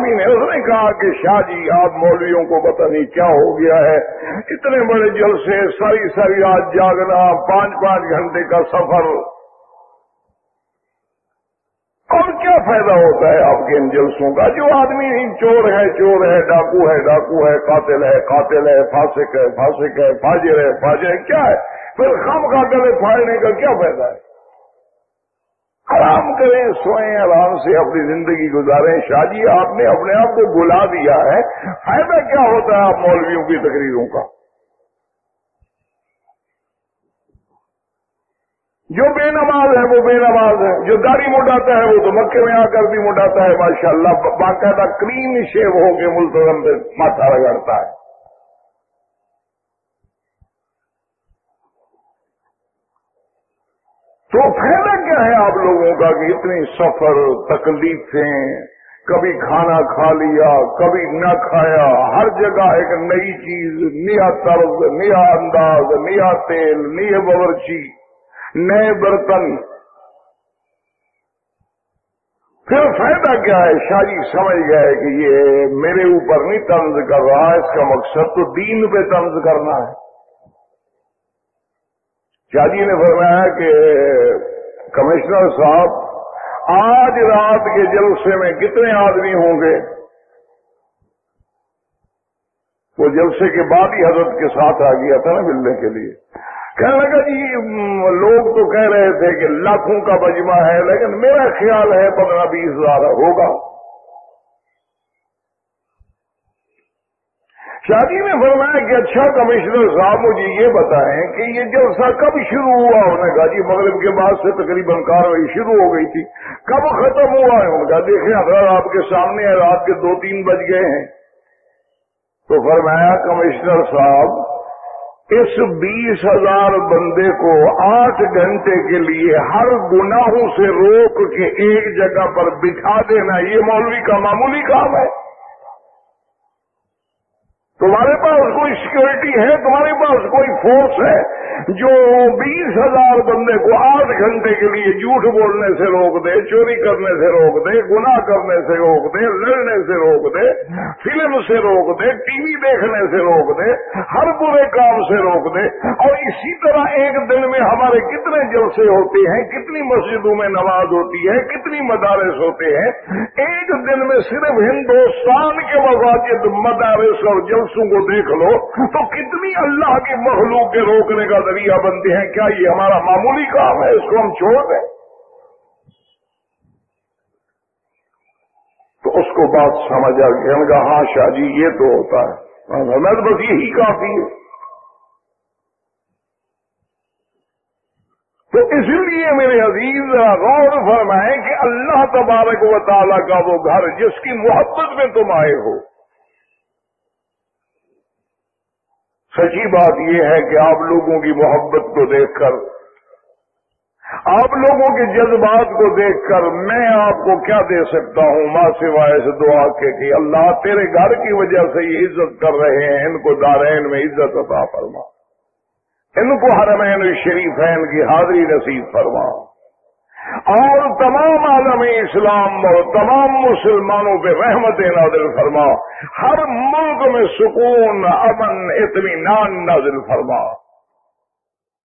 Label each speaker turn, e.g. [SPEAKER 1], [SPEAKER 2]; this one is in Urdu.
[SPEAKER 1] آدمی نے، اس نے کہا کہ شاہ جی آپ مولویوں کو پتہ نہیں کیا ہو گیا ہے، اتنے بڑے جلسے، ساری ساری رات جاگنا، 5-5 گھنٹے کا سفر، اور کیا فائدہ ہوتا ہے آپ کے ان جلسوں کا؟ جو آدمی چور ہے چور ہے، ڈاکو ہے ڈاکو ہے، قاتل ہے قاتل ہے، فاسق ہے فاسق ہے، فاجر ہے فاجر ہے، کیا ہے پھر خامخواہ گلے پھاڑنے کا کیا فائدہ ہے؟ آرام کریں، سوئیں، آرام سے اپنی زندگی گزاریں۔ شاہ جی آپ نے اپنے آپ کو بلا دیا ہے، فائدہ کیا ہوتا ہے آپ مولویوں کی تقریروں کا؟ جو بے نماز ہے وہ بے نماز ہے، جو داڑھی مڈاتا ہے وہ تو مکے میں آ کر بھی مڈاتا ہے ماشاءاللہ، باقاعدہ کلین شیو ہو کے ملتزم پہ ماتھا رگڑتا ہے۔ تو فائدہ کیا ہے آپ لوگوں کا کہ اتنی سفر، تکلیفیں، کبھی کھانا کھا لیا کبھی نہ کھایا، ہر جگہ ایک نئی چیز، نیا طرز، نیا انداز، نیا تیل، نئے باورچی، نئے برتن، پھر فائدہ کیا ہے؟ شاہ جی سمجھ گئے کہ یہ میرے اوپر نہیں طنز کر رہا، اس کا مقصد تو دین پہ طنز کرنا ہے۔ شاہ جی نے فرمایا کہ کمشنر صاحب آج رات کے جلسے میں کتنے آدمی ہوں گے؟ وہ جلسے کے بعد ہی حضرت کے ساتھ آ گیا تھا نا ملنے کے لیے، کہنے لگا جی لوگ تو کہہ رہے تھے کہ لاکھوں کا مجمع ہے، لیکن میرا خیال ہے 15-20 ہزار ہوگا۔ شاہ جی نے فرمایا کہ اچھا کمشنر صاحب مجھے یہ بتائیں کہ یہ جلسہ کب شروع ہوا؟ انہوں نے کہا جی مغرب کے بعد سے تقریباً کارروائی شروع ہو گئی تھی۔ کب ختم ہوا ہے؟ انہوں نے کہا دیکھیں حضرت آپ کے سامنے ہے، رات کے 2-3 بج گئے ہیں۔ تو فرمایا کمشنر صاحب اس 20,000 بندے کو 8 گھنٹے کے لیے ہر گناہوں سے روک کے ایک جگہ پر بٹھا دینا یہ مولوی کا معمولی کام ہے؟ تمہارے پاس کوئی سیکورٹی ہے؟ تمہارے پاس کوئی فورس ہے جو 20,000 بندے کو 8 گھنٹے کے لیے جھوٹ بولنے سے روک دے، چوری کرنے سے روک دے، گناہ کرنے سے روک دے، لڑنے سے روک دے، فلم سے روک دے، ٹی وی دیکھنے سے روک دے، ہر برے کام سے روک دے؟ اور اسی طرح ایک دن میں ہمارے کتنے جلسے ہوتے ہیں، کتنی مسجدوں میں نماز ہوتی ہے، کتنی مدارس ہوتے ہیں؟ ایک دن میں صرف ہندوستان کے مساجد، مدارس اور جلسوں کو دیکھ لو تو کتنی اللہ کی مخلوق کے روکنے کا ذریعہ بنتے ہیں۔ کیا یہ ہمارا معمولی کام ہے؟ اس کو ہم چھوڑ دیں؟ تو اس کو بات سمجھ آ گئی، ہم کہا ہاں شاہ جی یہ تو ہوتا ہے، ہمیں بس یہی کافی ہے۔ تو اس لیے میرے عزیز غور فرمائیں کہ اللہ تبارک و تعالیٰ کا وہ گھر جس کی محبت میں تم آئے ہو، سچی بات یہ ہے کہ آپ لوگوں کی محبت کو دیکھ کر، آپ لوگوں کے جذبات کو دیکھ کر میں آپ کو کیا دے سکتا ہوں ماں سوائے اس دعا کے کہ اللہ تیرے گھر کی وجہ سے یہ عزت کر رہے ہیں، ان کو دارین میں عزت عطا فرما، ان کو حرمین شریفین کی حاضری نصیب فرما، اور تمام عالم اسلام اور تمام مسلمانوں پہ رحمت نازل فرما، ہر ملک میں سکون، امن، اطمینان نازل فرما۔